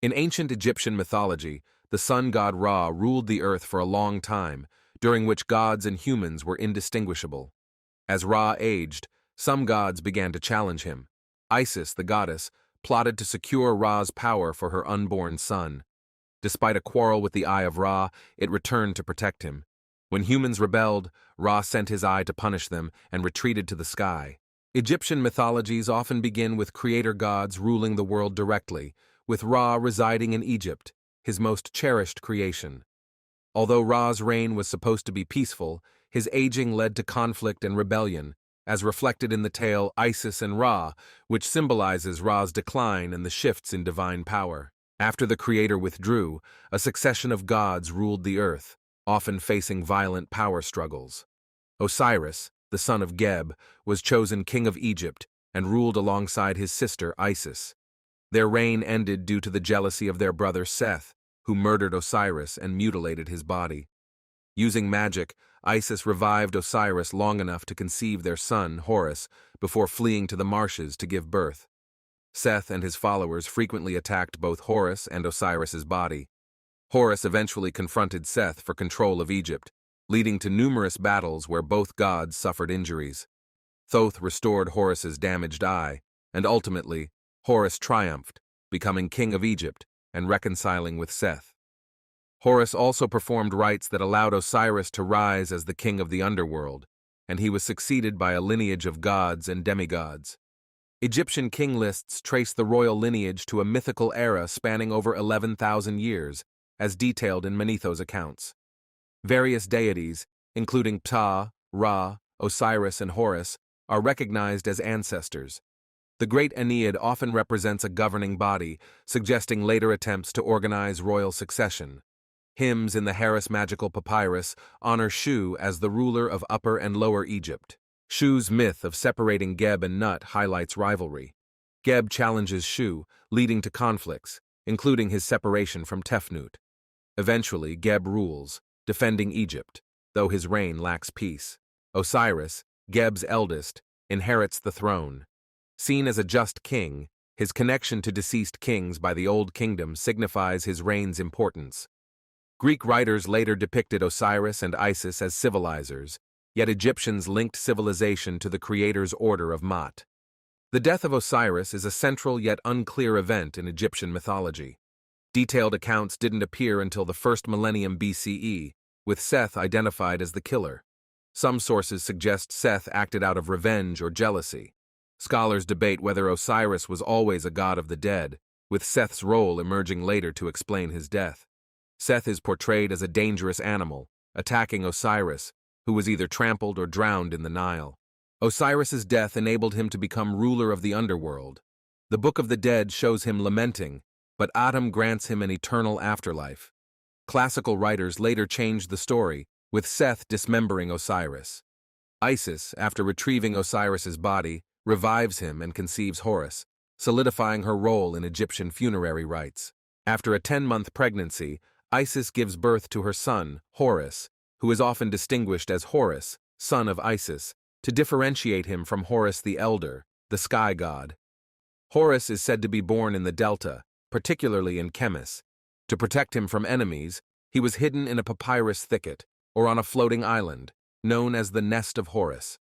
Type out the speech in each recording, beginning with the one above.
In ancient Egyptian mythology, the sun god Ra ruled the earth for a long time, during which gods and humans were indistinguishable. As Ra aged, some gods began to challenge him. Isis, the goddess, plotted to secure Ra's power for her unborn son. Despite a quarrel with the Eye of Ra, it returned to protect him. When humans rebelled, Ra sent his eye to punish them and retreated to the sky. Egyptian mythologies often begin with creator gods ruling the world directly, with Ra residing in Egypt, his most cherished creation. Although Ra's reign was supposed to be peaceful, his aging led to conflict and rebellion, as reflected in the tale Isis and Ra, which symbolizes Ra's decline and the shifts in divine power. After the creator withdrew, a succession of gods ruled the earth, often facing violent power struggles. Osiris, the son of Geb, was chosen king of Egypt and ruled alongside his sister Isis. Their reign ended due to the jealousy of their brother Seth, who murdered Osiris and mutilated his body. Using magic, Isis revived Osiris long enough to conceive their son, Horus, before fleeing to the marshes to give birth. Seth and his followers frequently attacked both Horus and Osiris's body. Horus eventually confronted Seth for control of Egypt, leading to numerous battles where both gods suffered injuries. Thoth restored Horus's damaged eye, and ultimately, Horus triumphed, becoming king of Egypt and reconciling with Seth. Horus also performed rites that allowed Osiris to rise as the king of the Underworld, and he was succeeded by a lineage of gods and demigods. Egyptian king lists trace the royal lineage to a mythical era spanning over 11,000 years, as detailed in Manetho's accounts. Various deities, including Ptah, Ra, Osiris, and Horus, are recognized as ancestors. The Great Aeneid often represents a governing body, suggesting later attempts to organize royal succession. Hymns in the Harris Magical Papyrus honor Shu as the ruler of Upper and Lower Egypt. Shu's myth of separating Geb and Nut highlights rivalry. Geb challenges Shu, leading to conflicts, including his separation from Tefnut. Eventually, Geb rules, defending Egypt, though his reign lacks peace. Osiris, Geb's eldest, inherits the throne. Seen as a just king, his connection to deceased kings by the Old Kingdom signifies his reign's importance. Greek writers later depicted Osiris and Isis as civilizers, yet Egyptians linked civilization to the creator's order of Maat. The death of Osiris is a central yet unclear event in Egyptian mythology. Detailed accounts didn't appear until the first millennium BCE, with Seth identified as the killer. Some sources suggest Seth acted out of revenge or jealousy. Scholars debate whether Osiris was always a god of the dead, with Seth's role emerging later to explain his death. Seth is portrayed as a dangerous animal, attacking Osiris, who was either trampled or drowned in the Nile. Osiris's death enabled him to become ruler of the Underworld. The Book of the Dead shows him lamenting, but Atum grants him an eternal afterlife. Classical writers later changed the story, with Seth dismembering Osiris. Isis, after retrieving Osiris's body, revives him and conceives Horus, solidifying her role in Egyptian funerary rites. After a 10-month pregnancy, Isis gives birth to her son, Horus, who is often distinguished as Horus, son of Isis, to differentiate him from Horus the Elder, the sky god. Horus is said to be born in the Delta, particularly in Chemis. To protect him from enemies, he was hidden in a papyrus thicket, or on a floating island, known as the Nest of Horus.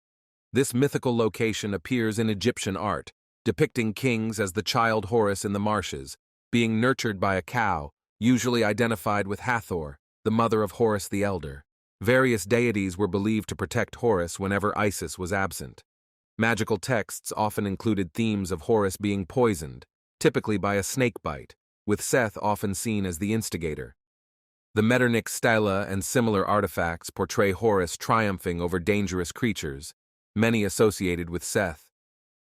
This mythical location appears in Egyptian art, depicting kings as the child Horus in the marshes, being nurtured by a cow, usually identified with Hathor, the mother of Horus the Elder. Various deities were believed to protect Horus whenever Isis was absent. Magical texts often included themes of Horus being poisoned, typically by a snake bite, with Seth often seen as the instigator. The Metternich stela and similar artifacts portray Horus triumphing over dangerous creatures, many associated with Seth.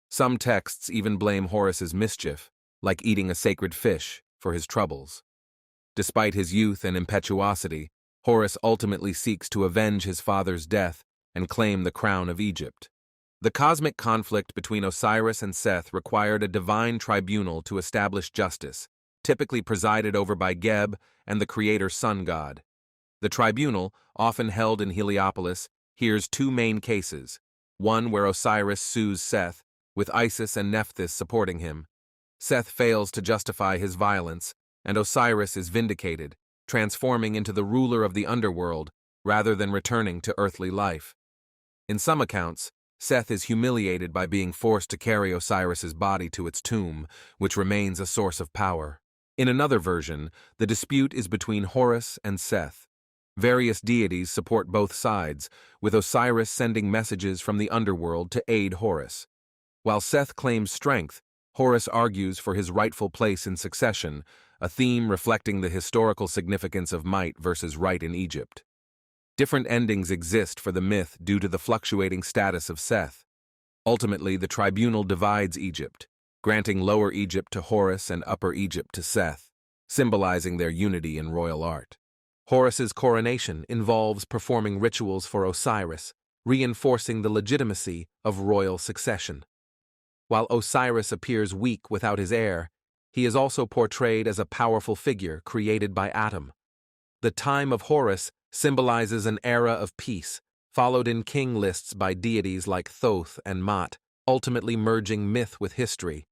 Some texts even blame Horus's mischief, like eating a sacred fish, for his troubles. Despite his youth and impetuosity, Horus ultimately seeks to avenge his father's death and claim the crown of Egypt. The cosmic conflict between Osiris and Seth required a divine tribunal to establish justice, typically presided over by Geb and the creator sun god. The tribunal, often held in Heliopolis, hears two main cases, one where Osiris sues Seth, with Isis and Nephthys supporting him. Seth fails to justify his violence, and Osiris is vindicated, transforming into the ruler of the underworld rather than returning to earthly life. In some accounts, Seth is humiliated by being forced to carry Osiris's body to its tomb, which remains a source of power. In another version, the dispute is between Horus and Seth. Various deities support both sides, with Osiris sending messages from the underworld to aid Horus. While Seth claims strength, Horus argues for his rightful place in succession, a theme reflecting the historical significance of might versus right in Egypt. Different endings exist for the myth due to the fluctuating status of Seth. Ultimately, the tribunal divides Egypt, granting Lower Egypt to Horus and Upper Egypt to Seth, symbolizing their unity in royal art. Horus's coronation involves performing rituals for Osiris, reinforcing the legitimacy of royal succession. While Osiris appears weak without his heir, he is also portrayed as a powerful figure created by Atum. The time of Horus symbolizes an era of peace, followed in king lists by deities like Thoth and Mat, ultimately merging myth with history.